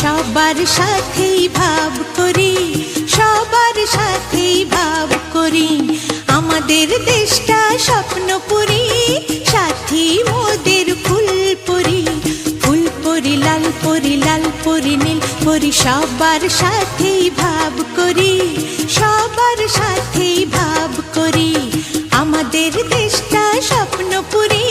সবার সাথেই ভাব করি, সবার সাথেই ভাব করি। আমাদের দেশটা স্বপ্নপুরী, সাথী মোদের ফুলপুরি। ফুলপুরি লাল পরি, লাল পরি নীল পরি, সবার সাথেই ভাব করি, সবার সাথেই ভাব করি। আমাদের দেশটা স্বপ্নপুরী।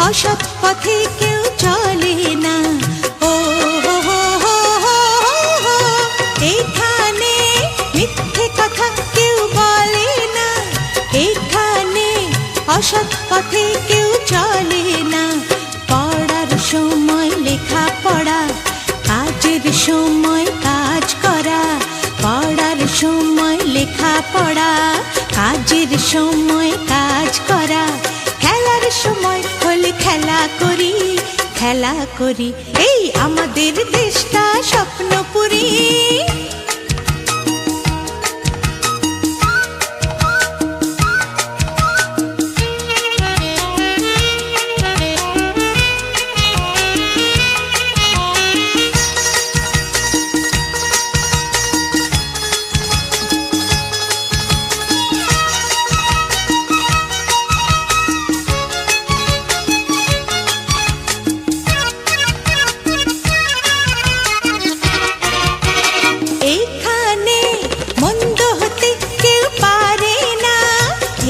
অসৎ পথে কেউ চলে না। ও এখানে মিথ্যে কথা কেউ বলে না, এখানে অসৎ পথে কেউ চলে না। পড়ার সময় লেখা পড়া, কাজের সময় কাজ করা। পড়ার সময় লেখা পড়া, কাজের সময় কাজ করা। খেলার সময় হলে খেলা করি, খেলা করি। এই আমাদের দেশটা স্বপ্নপুরী।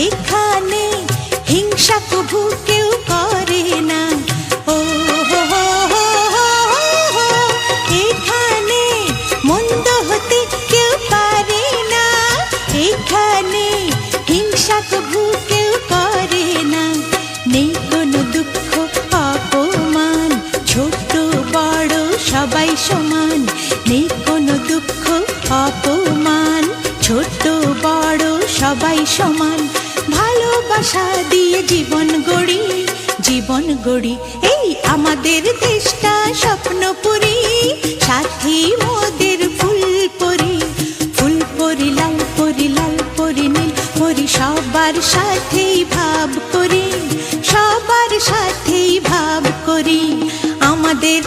এখানে হিংসা কভু কেউ করে না। ও এখানে মন্দ হতে কেউ পারে না, এখানে হিংসা কভু কেউ করে না। নেই কোনো দুঃখ অপমান, ছোট বড় সবাই সমান। নেই কোনো দুঃখ অপমান, ছোট বড় সবাই সমান। ভালোবাসা দিয়ে জীবন গড়ি, জীবন গড়ি। এই আমাদের দেশটা স্বপ্নপুরী, সাথী মোদের ফুলপুরি। ফুলপুরি লাল পরি, লাল পরি নীল পরি, সবার সাথে